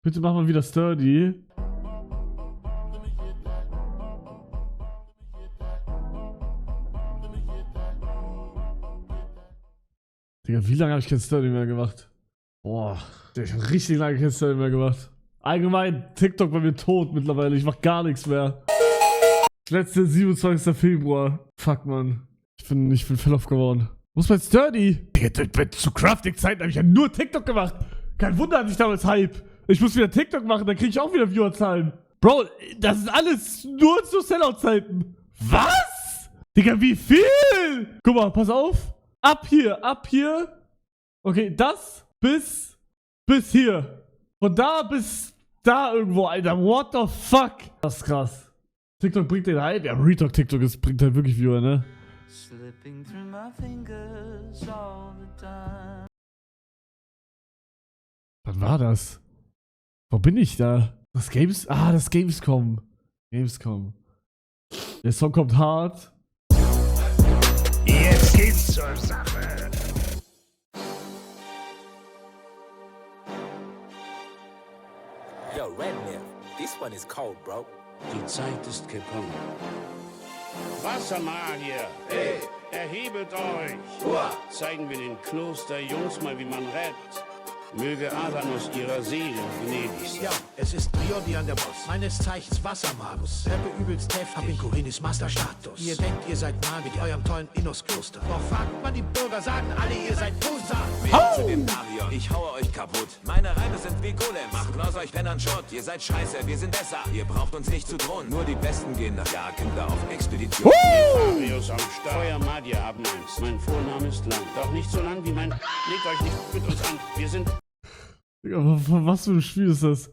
Bitte mach mal wieder Sturdy. Digga, wie lange habe ich kein Sturdy mehr gemacht? Boah, ich habe richtig lange kein Sturdy mehr gemacht. Allgemein, TikTok bei mir tot mittlerweile. Ich mach gar nichts mehr. Letzte 27. Februar. Fuck, Mann. Ich bin fell geworden. Wo ist mein Sturdy? Digga, zu Crafting-Zeiten habe ich ja nur TikTok gemacht. Kein Wunder, hatte ich damals Hype. Ich muss wieder TikTok machen, dann kriege ich auch wieder Viewerzahlen. Bro, das ist alles nur zu Sellout-Zeiten. Was? Digga, wie viel? Guck mal, pass auf. Ab hier. Okay, das bis hier. Von da bis da irgendwo, Alter. What the fuck? Das ist krass. TikTok bringt den Hype. Ja, Retalk TikTok bringt halt wirklich Viewer, ne? Slipping through my fingers all the time. Was war das? Wo bin ich da? Das Gamescom. Gamescom. Der Song kommt hart. Jetzt geht's zur Sache. Yo, Redneck, this one is cold, bro. Die Zeit ist gekommen. Wassermagier, hey, erhebet euch. Zeigen wir den Klosterjungs mal, wie man rappt. Möge Alanus ihrer Seele gnädig sein. Ja, es ist Priordian der Boss. Meines Zeichens Wassermagus. Rappe übelst heftig. Hab in Korinis Masterstatus. Ihr denkt, ihr seid nah mit eurem tollen Innos-Kloster. Doch fragt man die Bürger, sagen alle, ihr seid Poser. Zu dem Darion, ich haue euch kaputt. Meine Reime sind wie Golem, machen aus euch Pennern Schrott. Ihr seid scheiße, wir sind besser. Ihr braucht uns nicht zu drohen. Nur die Besten gehen nach Jagdkinder auf Expedition. Marius am Start. Euer Magier haben Angst. Mein Vorname ist lang. Doch nicht so lang wie mein... Legt euch nicht mit uns an. Wir sind... Digga, was für ein Spiel ist das?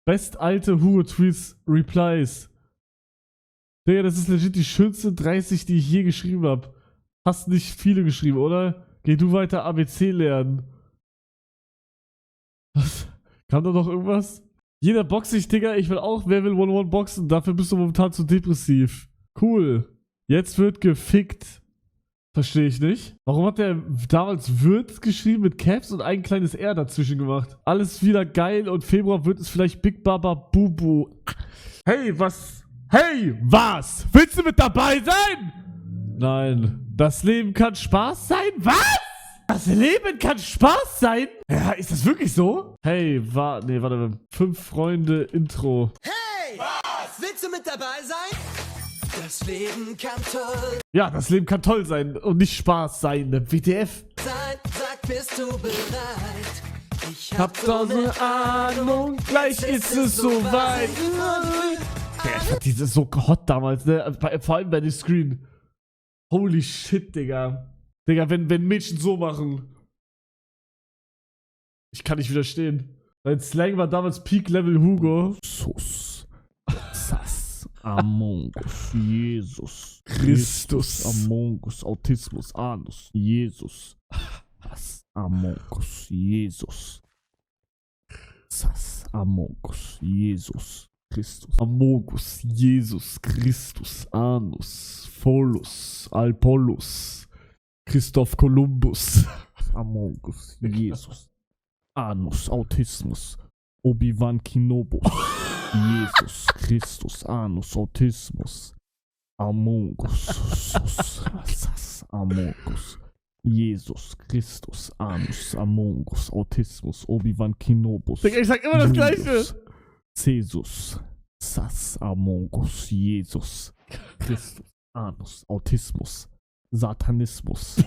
Best alte Hugo Tweets Replies. Digga, das ist legit die schönste 30, die ich je geschrieben habe. Hast nicht viele geschrieben, oder? Geh du weiter ABC lernen. Was? Kam da noch irgendwas? Jeder boxt sich, Digga. Ich will auch Wer will 1-1 boxen. Dafür bist du momentan zu depressiv. Cool. Jetzt wird gefickt. Verstehe ich nicht. Warum hat der damals wird geschrieben mit Caps und ein kleines R dazwischen gemacht? Alles wieder geil und Februar wird es vielleicht Big Baba Bubu. Hey, was? Hey, was? Willst du mit dabei sein? Nein. Das Leben kann Spaß sein? Was? Das Leben kann Spaß sein? Ja, ist das wirklich so? Hey, warte. 5 Freunde Intro. Hey! Was? Willst du mit dabei sein? Das Leben kann toll Ja, das Leben kann toll sein und nicht Spaß sein. WTF. sein. Sag, bist du bereit? Ich Hab doch ne Ahnung, gleich ist es soweit. Ja, ich fand diese so hot damals, ne? Vor allem bei den Screen. Holy shit, Digga. Digga, wenn Mädchen so machen. Ich kann nicht widerstehen. Mein Slang war damals Peak Level Hugo. Sus. Sass. Among Us, Jesus. Christus. Among Us, Autismus, Anus. Jesus. Was? Among Us, Jesus. Sass. Among Us, Jesus. Christus. Among Us, Jesus. Christus. Anus. Pholus. Alpolus. Christoph Kolumbus. Among Us, Jesus. Anus. Autismus. Obi-Wan Kenobi. Jesus Christus, Anus, Autismus, Among Us, Among Us, Jesus Christus, Anus, Among Us, Autismus, Obi-Wan Kenobus. Digga, ich sag immer das Gleiche. Jesus, Sass, Among Us, Jesus Christus, Anus, Autismus, Satanismus.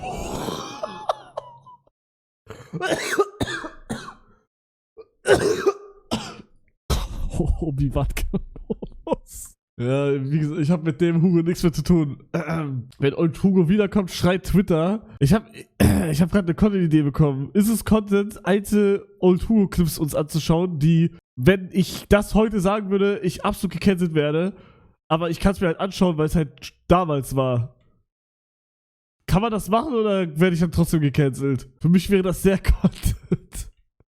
Obi-Wan Kenobus. Ja, wie gesagt, ich habe mit dem Hugo nichts mehr zu tun. Wenn Old Hugo wiederkommt, schreit Twitter. Ich hab gerade eine Content-Idee bekommen. Ist es Content, alte Old Hugo-Clips uns anzuschauen, die, wenn ich das heute sagen würde, ich absolut gecancelt werde. Aber ich kann es mir halt anschauen, weil es halt damals war. Kann man das machen oder werde ich dann trotzdem gecancelt? Für mich wäre das sehr Content.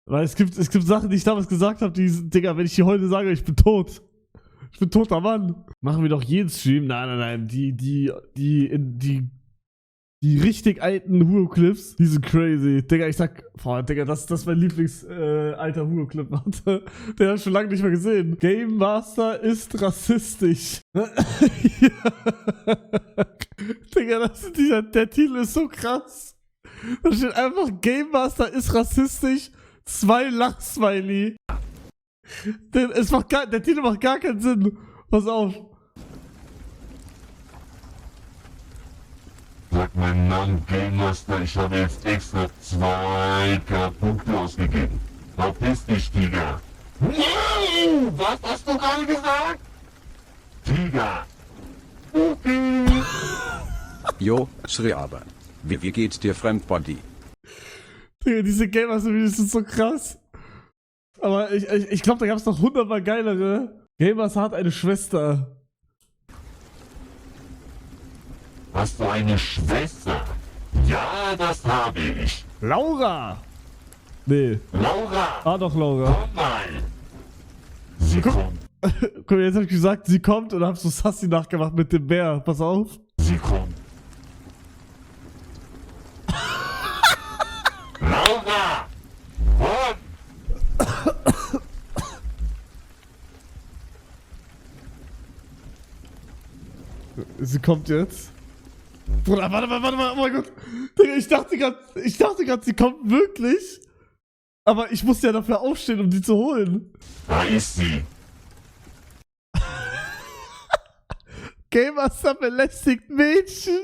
Weil es gibt Sachen, die ich damals gesagt habe, die, Digga, wenn ich die heute sage, ich bin tot. Ich bin toter Mann. Machen wir doch jeden Stream. Nein. Die Die richtig alten Hugo-Clips, die sind crazy. Digga, ich sag, boah, Digga, das ist mein Lieblings-alter Hugo-Clip, warte. Den hab ich schon lange nicht mehr gesehen. Game Master ist rassistisch. Digga, der Titel ist so krass. Da steht einfach, Game Master ist rassistisch, 2 Lachsmiley. Der Titel macht gar keinen Sinn. Pass auf. Sag meinen Namen Game Master, ich habe jetzt extra 2 Punkte ausgegeben. Verpiss dich, Tiger. Was hast du gerade gesagt? Tiger. Okay. Jo, Sri aber. Wie geht's dir, Fremdbody? Digga, diese Game Master-Videos sind so krass. Aber ich glaube, da gab es noch 100-mal geilere. Game Master hat eine Schwester. Hast du eine Schwester? Ja, das habe ich. Laura! Nee. Laura! Ah, doch, Laura. Komm mal! Sie kommt. Guck mal, jetzt hab ich gesagt, sie kommt und hab so Sassy nachgemacht mit dem Bär. Pass auf. Sie kommt. Laura! Komm! Sie kommt jetzt. Bruder, warte mal, oh mein Gott. Digga, ich dachte grad, sie kommt wirklich. Aber ich musste ja dafür aufstehen, um die zu holen. Da ist sie. Game Master belästigt Mädchen.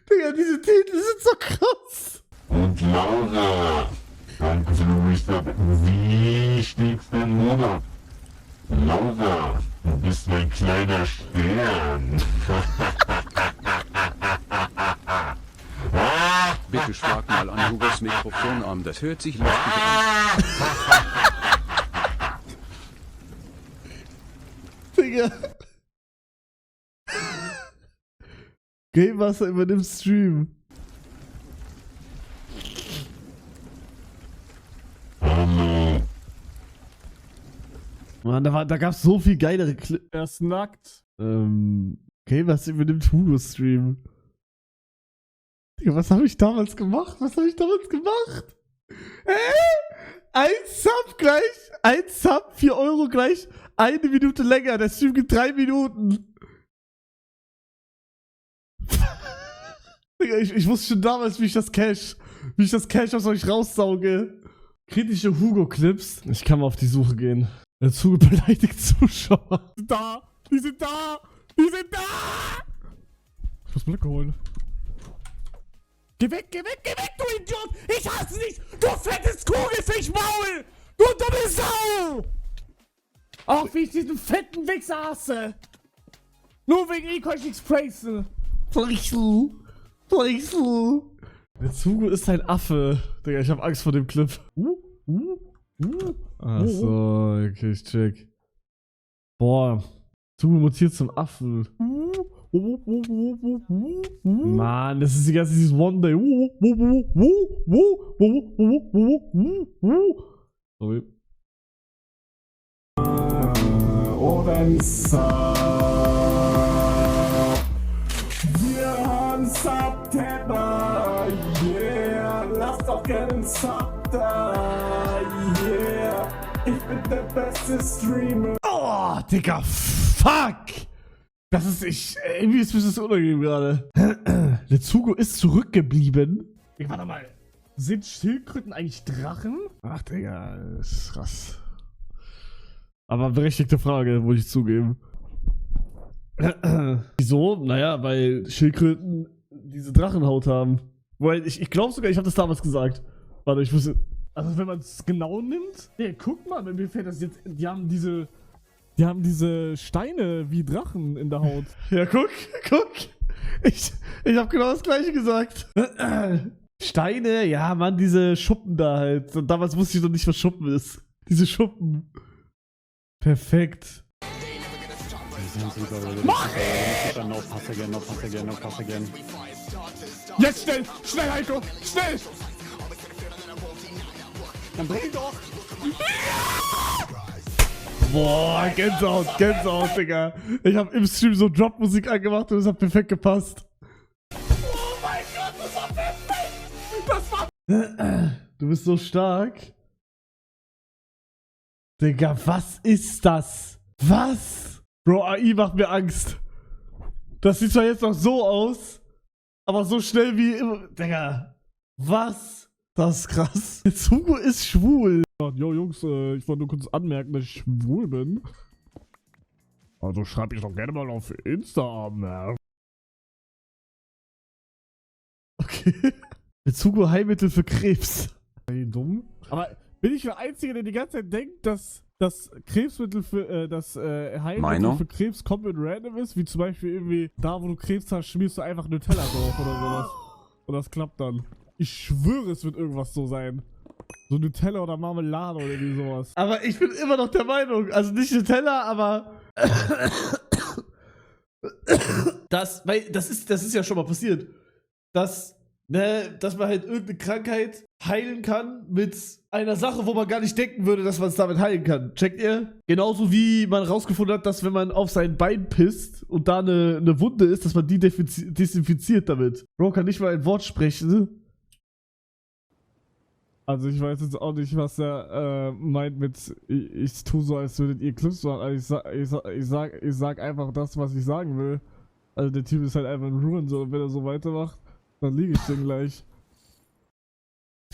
Digga, diese Titel sind so krass. Und Laura, danke für den Restart. Wichtigsten Monat. Laura, du bist mein kleiner Stern. Bitte schlag mal an Hugos Mikrofon an, das hört sich lustig an. Digga. Game Master übernimmt Stream. Hallo. Mann, da gab's so viel geilere Clips. Er ist nackt. Game Master übernimmt Hugo-Stream. Digga, was habe ich damals gemacht? Ein Sub gleich, 4 Euro gleich, 1 Minute länger. Der Stream gibt 3 Minuten. Digga, ich wusste schon damals, wie ich das Cash aus euch raussauge. Kritische Hugo-Clips. Ich kann mal auf die Suche gehen. Der Hugo beleidigt Zuschauer. Die sind da! Ich muss Blöcke holen. Geh weg, du Idiot! Ich hasse dich! Du fettes Kugelfischmaul! Du dumme Sau! Auch wie ich diesen fetten Wichser hasse! Nur wegen ihm kann ich nichts praisen! Fleischl! Der Zugo ist ein Affe. Digga, ich hab Angst vor dem Clip. Achso, okay, ich check. Boah. Zugo mutiert zum Affen. Mann, das ist die ganze dieses One Day. Sorry. Wir haben September, yeah. Lass doch gerne einen Sub da, yeah. Ich bin der beste Streamer. Oh, Digga, fuck! Das ist irgendwie ist mir das unangenehm gerade. Der Zugo ist zurückgeblieben. Warte mal. Sind Schildkröten eigentlich Drachen? Ach, Digga, das ist krass. Aber berechtigte Frage, muss ich zugeben. Wieso? Naja, weil Schildkröten diese Drachenhaut haben. Weil ich glaube sogar, ich habe das damals gesagt. Warte, ich wusste. Also wenn man es genau nimmt. Nee, guck mal, mir fällt das jetzt. Die haben diese Steine wie Drachen in der Haut. Ja, guck. Ich habe genau das gleiche gesagt. Steine, ja, Mann, diese Schuppen da halt. Und damals wusste ich noch nicht, was Schuppen ist. Diese Schuppen. Perfekt. Mach! Jetzt schnell, Heiko, schnell! Dann bring doch! Boah, Gänsehaut, Digga. Ich hab im Stream so Drop-Musik angemacht und es hat perfekt gepasst. Oh mein Gott, Du bist so stark. Digga, was ist das? Was? Bro, AI macht mir Angst. Das sieht zwar jetzt noch so aus, aber so schnell wie immer. Digga, was? Das ist krass. Jetzt Hugo ist schwul. Jo, Jungs, ich wollte nur kurz anmerken, dass ich schwul bin. Also schreib mich doch gerne mal auf Insta an, ne? Okay. Jetzt Hugo Heilmittel für Krebs. Ey, dumm. Aber bin ich der Einzige, der die ganze Zeit denkt, dass das Krebsmittel für, Heilmittel für Krebs komplett random ist? Wie zum Beispiel irgendwie, da wo du Krebs hast, schmierst du einfach Nutella drauf oder sowas. Und das klappt dann. Ich schwöre, es wird irgendwas so sein. So Nutella oder Marmelade oder irgendwie sowas. Aber ich bin immer noch der Meinung, also nicht Nutella, aber das ist ja schon mal passiert, dass man halt irgendeine Krankheit heilen kann mit einer Sache, wo man gar nicht denken würde, dass man es damit heilen kann. Checkt ihr? Genauso wie man rausgefunden hat, dass wenn man auf sein Bein pisst und da eine Wunde ist, dass man die desinfiziert damit. Bro kann nicht mal ein Wort sprechen. Also ich weiß jetzt auch nicht, was er meint mit ich tue so, als würdet ihr Clips machen. Also ich sag einfach das, was ich sagen will. Also der Typ ist halt einfach ein Ruin, so, und wenn er so weitermacht, dann liege ich den gleich.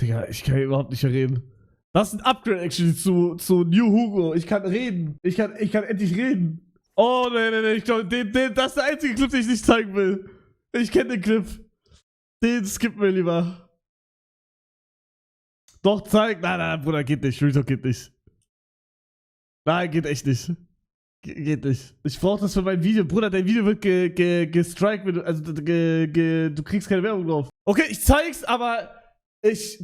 Digga, ich kann hier überhaupt nicht mehr reden. Das ist ein Upgrade actually zu New Hugo. Ich kann reden. Ich kann endlich reden. Oh, nee, ich glaube, das ist der einzige Clip, den ich nicht zeigen will. Ich kenne den Clip. Den skippen wir lieber. Doch, zeig. Nein, Bruder, geht nicht. Real Talk geht nicht. Nein, geht echt nicht. Geht nicht. Ich brauch das für mein Video. Bruder, dein Video wird gestrikt, du kriegst keine Werbung drauf. Okay, ich zeig's, aber das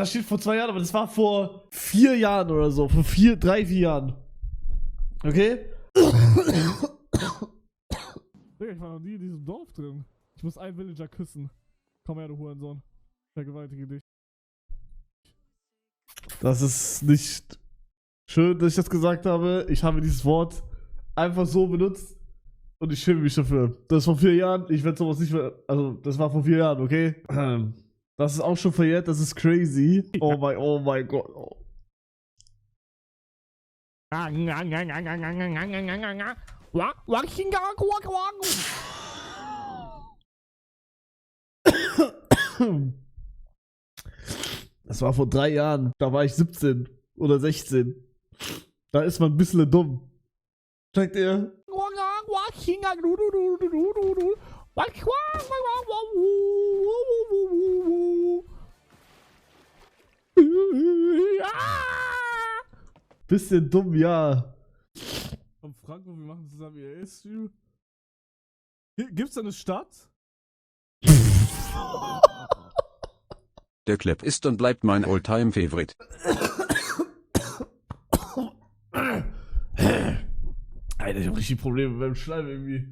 steht vor 2 Jahren, aber das war vor 4 Jahren oder so. Vor 3, 4 Jahren. Okay? Ich war noch nie in diesem Dorf drin. Ich muss einen Villager küssen. Komm her, du Hurensohn. Vergewaltige dich. Das ist nicht schön, dass ich das gesagt habe. Ich habe dieses Wort einfach so benutzt und ich schäme mich dafür. Das ist vor 4 Jahren. Ich werde sowas nicht mehr. Also, das war vor 4 Jahren, okay? Das ist auch schon verjährt. Das ist crazy. Oh mein Gott. Oh. Das war vor 3 Jahren. Da war ich 17 oder 16. Da ist man ein bisschen dumm. Checkt ihr? Bisschen dumm, ja. Komm, Franco, wir machen zusammen EA-Stream. Gibt's da eine Stadt? Der Clip ist und bleibt mein All-Time-Favorite. Alter, ich hab richtig Probleme mit meinem Schleim irgendwie.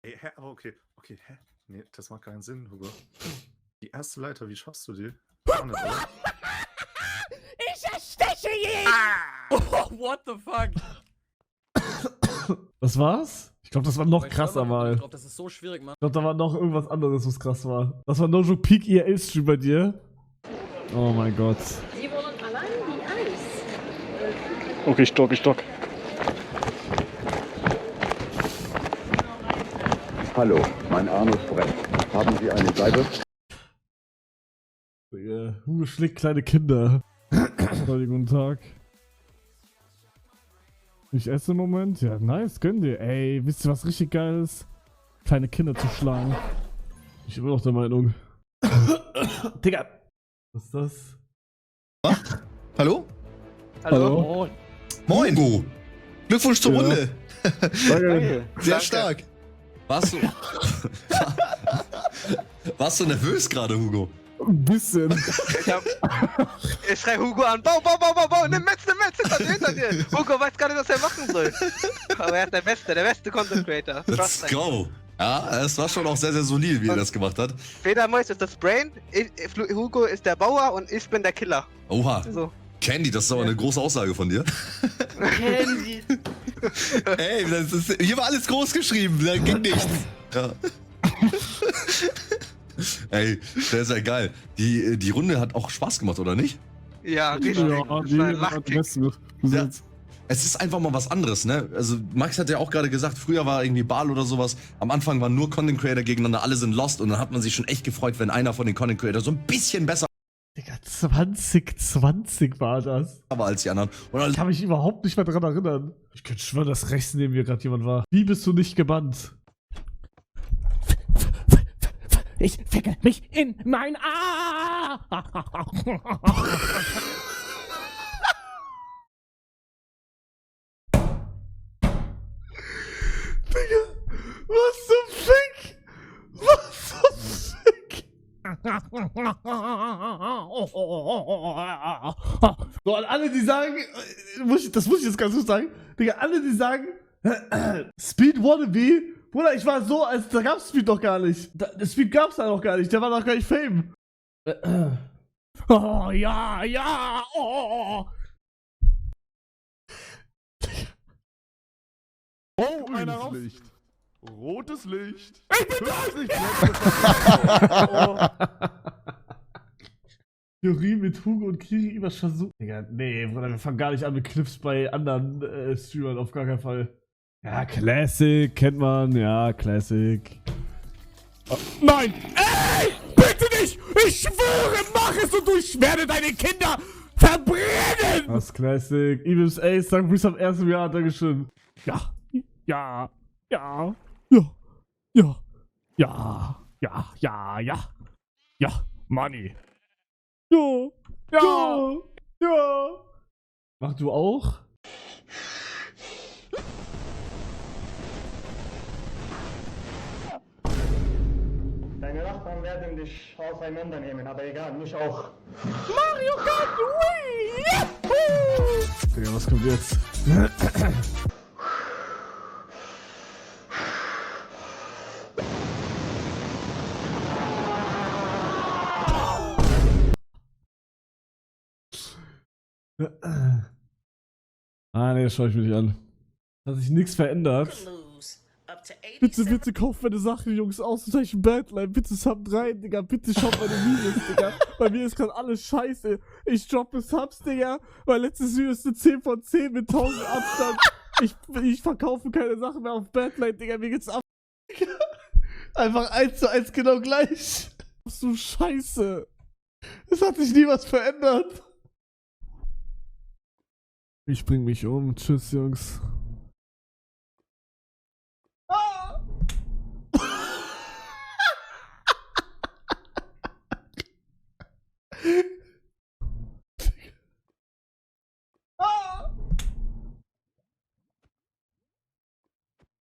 Ey, hä? Aber okay, hä? Nee, das macht keinen Sinn, Hugo. Die erste Leiter, wie schaffst du die? Gar nicht, oder? Ich ersteche ihn! Oh, what the fuck? Das war's? Ich glaube, das war noch krasser mal. Ich glaube, das ist so schwierig, Mann. Ich glaube, da war noch irgendwas anderes, was krass war. Das war No Joke Peak EA-Stream bei dir. Oh mein Gott. Sie wohnen allein wie Eis. Okay, stock. Hallo, mein Anus brennt. Haben Sie eine Salbe? Hugo schlägt kleine Kinder. Guten Tag. Ich esse im Moment? Ja, nice, gönn dir. Ey, wisst ihr, was richtig geil ist? Kleine Kinder zu schlagen. Ich bin immer noch der Meinung. Digga. Was ist das? Was? Hallo? Hallo? Moin. Hugo. Glückwunsch zur Runde. Danke. Sehr stark. Warst du nervös gerade, Hugo? Ein bisschen. Ich schrei Hugo an, bau, nimm Metz, hinter dir. Hugo weiß gar nicht, was er machen soll. Aber er ist der beste Content Creator. Let's go. Ja, es war schon auch sehr, sehr solid, wie er das gemacht hat. Peter Mois ist das Brain, Hugo ist der Bauer und ich bin der Killer. Oha. So. Candy, das ist aber eine große Aussage von dir. Candy. Ey, hier war alles groß geschrieben, da ging nichts. Ja. Ey, der ist ja geil. Die Runde hat auch Spaß gemacht, oder nicht? Ja, richtig. Ja, es ist einfach mal was anderes, ne? Also Max hat ja auch gerade gesagt, früher war irgendwie Ball oder sowas. Am Anfang waren nur Content Creator gegeneinander, alle sind lost und dann hat man sich schon echt gefreut, wenn einer von den Content Creator so ein bisschen besser Digga, 2020 war das. war als die anderen. Und Ich kann mich überhaupt nicht mehr dran erinnern. Ich könnte schwören, dass rechts neben mir gerade jemand war. Wie bist du nicht gebannt? Ich ficke mich in mein A. Digga, was zum Fick? Was zum Fick? So, an alle, die sagen, das muss ich jetzt ganz kurz sagen, Digga, alle, die sagen, Speed Wannabe, Bruder, ich war so, als da gab's Speed doch gar nicht. Speed gab's da noch gar nicht, der war noch gar nicht Fame. Oh, ja, ja, oh. Oh, einer raus. Licht. Rotes Licht. Ich bin Theorie mit Hugo und Kiri übers Versuch. Digga, nee, Bruder, wir fangen gar nicht an mit Clips bei anderen Streamern, auf gar keinen Fall. Ja, Classic, kennt man, ja, Classic. Oh, nein! Ey! Bitte nicht! Ich schwöre, mach es und ich werde deine Kinder verbrennen! Das ist Classic. Evil's Ace, danke bis am 1. Jahr, Dankeschön. Ja, ja, ja, ja, ja, ja, ja, ja, ja, ja, Money. Ja, ja, ja. Mach du auch? Deine Nachbarn werden dich auseinandernehmen, aber egal, mich auch. Mario Kart, Wii! Digga, was kommt jetzt? Ah, ne, das schau ich mir nicht an. Hat sich nichts verändert. Bitte, bitte kauft meine Sachen, Jungs, Ausrufezeichen Badline. Bitte Sub rein, Digga. Bitte schaut meine Videos, Digga. Bei mir ist gerade alles scheiße. Ich droppe Subs, Digga. Mein letztes Video ist eine 10 von 10 mit 1000 Abstand. Ich verkaufe keine Sachen mehr auf Badline, Digga. Mir geht's ab. Einfach 1:1 genau gleich. Was du Scheiße. Es hat sich nie was verändert. Ich bring mich um. Tschüss, Jungs.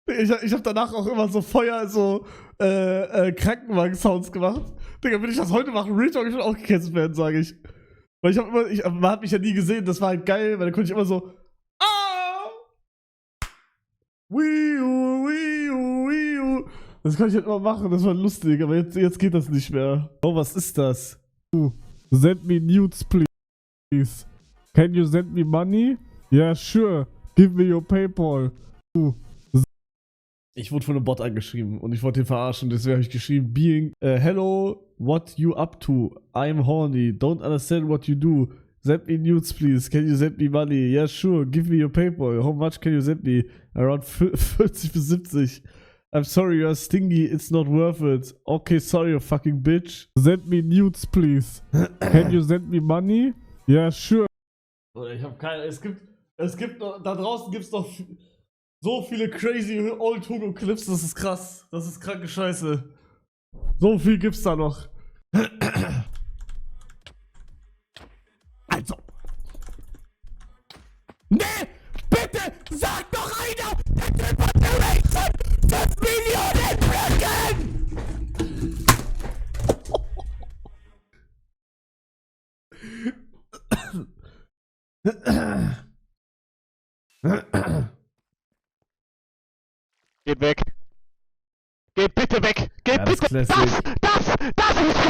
Ich hab danach auch immer so Feuer, so Krankenwagen-Sounds gemacht. Digga, wenn ich das heute mache, Real Talk, ich will auch gecancelt werden, sage ich. Weil man hat mich ja nie gesehen, das war halt geil, weil da konnte ich immer so Wii-U. Das kann ich halt immer machen, das war lustig, aber jetzt geht das nicht mehr. Oh, was ist das? Send me nudes, please. Can you send me money? Yeah, sure. Give me your PayPal. Ich wurde von einem Bot angeschrieben und ich wollte ihn verarschen, deswegen habe ich geschrieben, being, hello, what you up to? I'm horny, don't understand what you do. Send me nudes, please. Can you send me money? Yeah, sure. Give me your PayPal. How much can you send me? Around 40 bis 70. I'm sorry, you're stingy. It's not worth it. Okay, sorry, you fucking bitch. Send me nudes, please. Can you send me money? Yeah, sure. Ich habe keine. Es gibt noch, da draußen gibt's noch so viele crazy Old Hugo Clips. Das ist krass. Das ist kranke Scheiße. So viel gibt's da noch. Also. Nee, bitte, sag doch einer, der Typ hat eine Rate von 5 Millionen Blöcken! Geht weg. Geht bitte weg. Geht ja, bitte. Das ist zu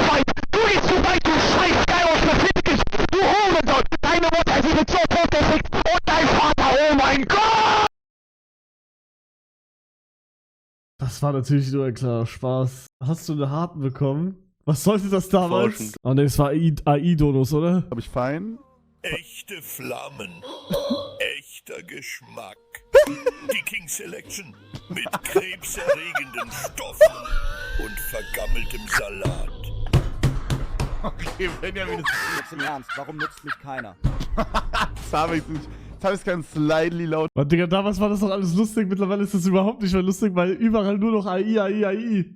weit. Du gehst zu weit, du scheiß Geil, verfick dich. Du Hurensohn. Deine Mutter ist mit so perfekt. Und dein Vater, oh mein Gott. Das war natürlich nur ein kleiner Spaß. Hast du eine Harten bekommen? Was sollte das damals? Forschend. Oh ne, es war AI-Donos, oder? Hab ich fein? Echte Flammen. Echter Geschmack. Die King Selection mit krebserregenden Stoffen und vergammeltem Salat. Okay, Benjamin, Jetzt im Ernst, warum nützt mich keiner? das habe ich nicht. Jetzt habe ich ganz slightly laut. Mann, Digga, damals war das doch alles lustig. Mittlerweile ist das überhaupt nicht mehr lustig, weil überall nur noch AI.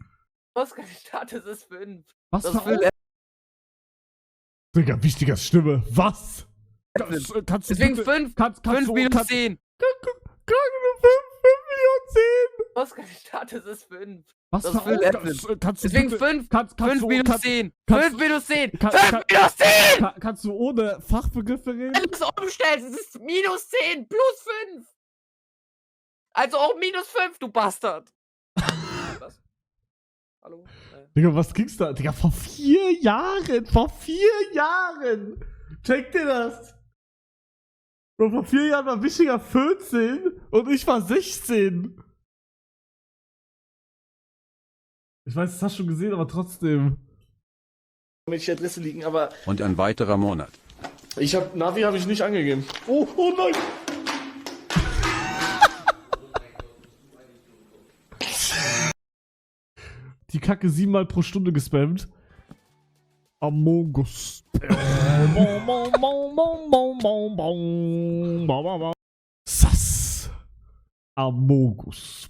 Ausgangsstatus ist 5. Was Das für will Digga, wichtiger Stimme. Was? Kannst du Deswegen bitte- 5. kannst 5 du- minus kannst- 10. Kann nur 5 Millionen 10. Ausgangsstatus ist 5. Was Das für will kannst du Deswegen bitte- 5. kannst 5 du- minus kannst- 10. kannst- 5 minus 10. kann- 5 kann- minus 10. Kannst du ohne Fachbegriffe reden? Wenn du es umstellst, es ist minus 10 plus 5. Also auch minus 5, du Bastard. Was? Hallo? Digga, was ging's da? Digga, vor 4 Jahren! Vor 4 Jahren! Check dir das! Bro, vor 4 Jahren war Wichiger 14 und ich war 16. Ich weiß, das hast du schon gesehen, aber trotzdem. Welche Adresse liegen, aber Und ein weiterer Monat. Navi habe ich nicht angegeben. Oh nein! Die Kacke 7-mal pro Stunde gespammt. Among Us. Sass. Among Us.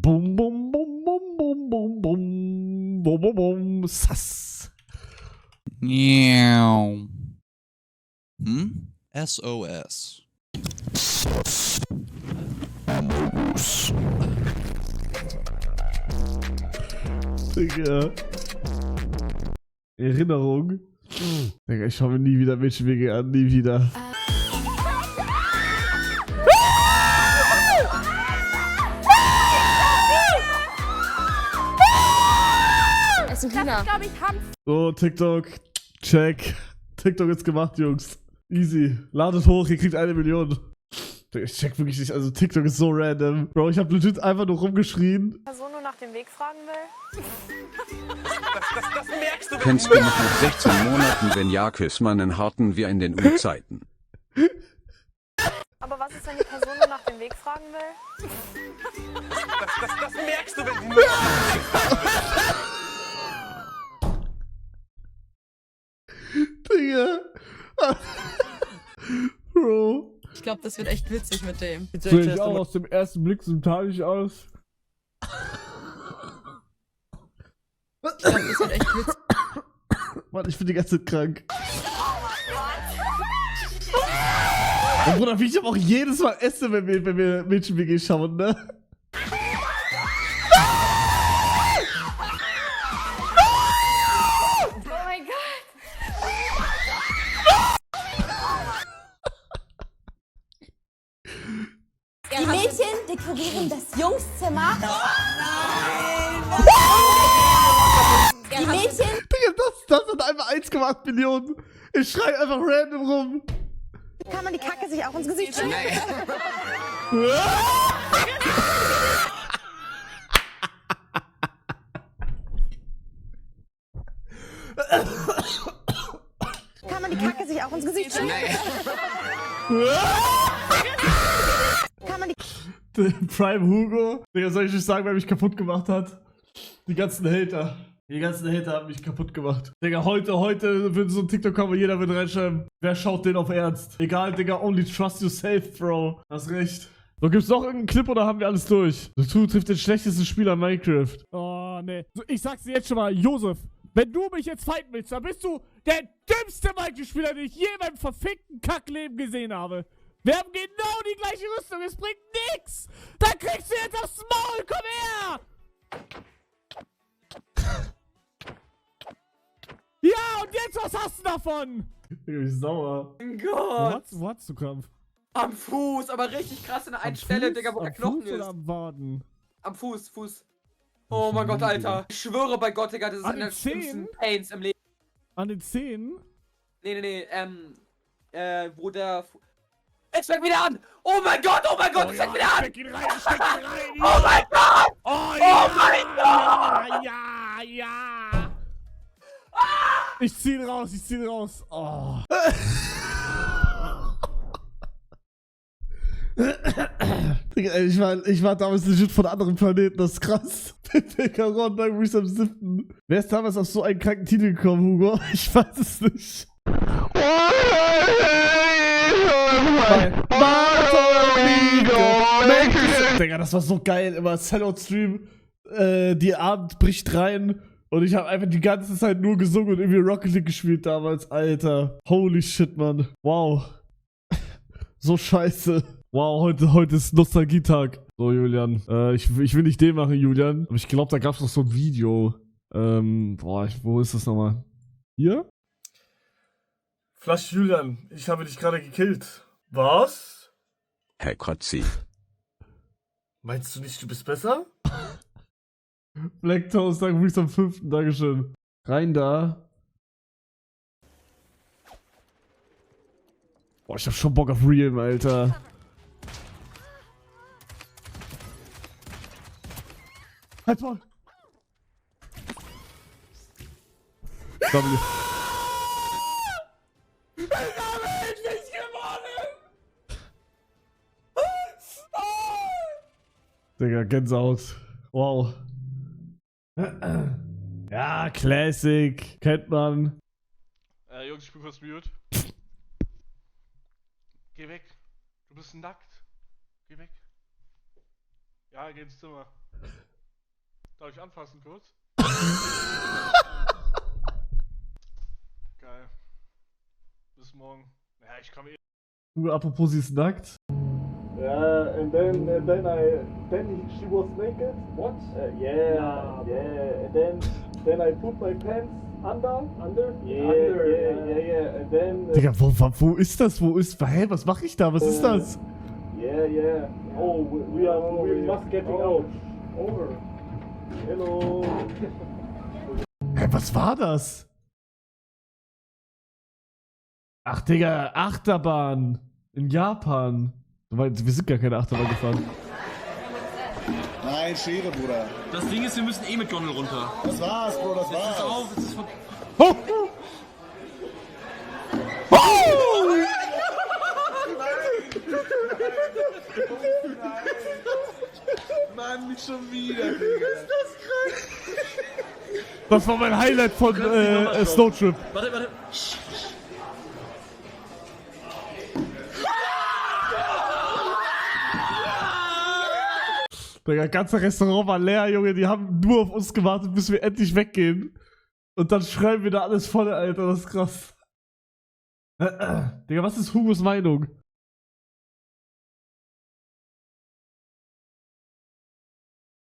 Bum, bum, bum, bum, bum, bum, bum, bum, bum, bum, Sass. Miau. SOS. Digga. Erinnerung. Digga, ich schau mir nie wieder Mädchenwege an, nie wieder. Es ist Hühner. glaube ich, Hanf. So, TikTok. Check. TikTok ist gemacht, Jungs. Easy. Ladet hoch, ihr kriegt 1 Million. Digga, ich check wirklich nicht, also TikTok ist so random. Bro, ich hab legit einfach nur rumgeschrien. Person nur nach dem Weg fragen will. Das merkst du. Kennst du mich nach 16 Monaten? Wenn ja, küss meinen harten wie in den Urzeiten. Aber was ist, wenn die Person nur nach dem Weg fragen will? Das merkst du, wenn sie Digga. Bro. Ich glaube, das wird echt witzig mit dem. Sehe ich auch aus dem ersten Blick sympathisch aus. Ich glaube, das wird echt witzig. Mann, ich bin die ganze Zeit krank. Und Bruder, wie ich aber auch jedes Mal esse, wenn wir Mädchen-WG schauen, ne? Oh mein Gott. Die Mädchen dekorieren das Jungszimmer. Die Mädchen. Digga, das hat einfach 1,8 Millionen. Ich schrei einfach random rum. Kann man die Kacke sich auch ins Gesicht schieben? Kann man die Kacke sich auch ins Gesicht schieben? Kann man die Prime Hugo. Digga, soll ich nicht sagen, wer mich kaputt gemacht hat? Die ganzen Hater. Die ganzen Hater haben mich kaputt gemacht. Digga, heute wird so ein TikTok kommen, jeder wird reinschreiben, wer schaut den auf Ernst? Egal, Digga, only trust yourself, Bro. Hast recht. So, gibt's noch irgendeinen Clip oder haben wir alles durch? Du trifft den schlechtesten Spieler Minecraft. Oh, ne. So, ich sag's dir jetzt schon mal, Josef, wenn du mich jetzt fighten willst, dann bist du der dümmste Minecraft-Spieler, den ich je in meinem verfickten Kackleben gesehen habe. Wir haben genau die gleiche Rüstung, es bringt nix! Da kriegst du jetzt aufs Maul, komm her! Ja, und jetzt, was hast du davon? Ich bin sauer. Mein Gott. Wo hast du Kampf? Am Fuß, aber richtig krass in der einen Stelle, Digga, wo der Knochen ist. Oder am Waden? Am Fuß. Oh mein Gott, Alter. Ich schwöre bei Gott, Digga, das ist einer der schlimmsten Pains im Leben. An den Zähnen? Nee, wo der... Es fängt wieder an! Oh mein Gott, es fängt wieder an! Steck ihn rein! Oh mein Gott! Oh, Oh mein Gott! Ja! Ich zieh ihn raus, ich zieh ihn raus. Oh. Digga, ey, ich war damals legit von anderen Planeten, das ist krass. Digga, Ron, da bin ich am 7. Wer ist damals auf so einen kranken Titel gekommen, Hugo? Ich weiß es nicht. Digga, das war so geil, immer Sellout-Stream, die Abend bricht rein und ich habe einfach die ganze Zeit nur gesungen und irgendwie Rocket League gespielt damals, Alter. Holy shit, Mann. Wow. So scheiße. Wow, heute ist Nostalgietag. So, Julian. Ich will nicht den machen, Julian. Aber ich glaube, da gab es noch so ein Video. Wo ist das nochmal? Hier? Flash Julian, ich habe dich gerade gekillt. Was? Herr Kotzi. Meinst du nicht, du bist besser? Black Toast, danke mich am 5. Dankeschön. Rein da. Boah, ich hab schon Bock auf Realm, Alter. Halt mal. W. Digga, Gänsehaut. Wow. Ja, Classic. Kennt man. Jungs, ich bin kurz mute. Geh weg. Du bist nackt. Geh weg. Ja, geh ins Zimmer. Darf ich anfassen kurz? Geil. Bis morgen. Ja, ich komme eh. Apropos, sie ist nackt. Yeah, and then she was naked. What? Yeah. And then I put my pants under. Yeah. And then. Digga, wo ist das? Hä, was mache ich da? Was ist das? Yeah. Oh, we must getting out. Over. Hello. Hä, was war das? Ach, Digga, Achterbahn. In Japan. Wir sind gar keine Achterbahn gefahren. Nein, Schere, Bruder. Das Ding ist, wir müssen eh mit Gondel runter. Das war's, Bro, das war's. Jetzt ist auf, jetzt ist vorbei. Oh! Mann, nicht schon wieder, Digga. Ist das krank? Das war mein Highlight von Snowtrip. Warte. Der ganze Restaurant war leer, Junge. Die haben nur auf uns gewartet, bis wir endlich weggehen. Und dann schreiben wir da alles voll, Alter. Das ist krass. Digga, was ist Hugos Meinung?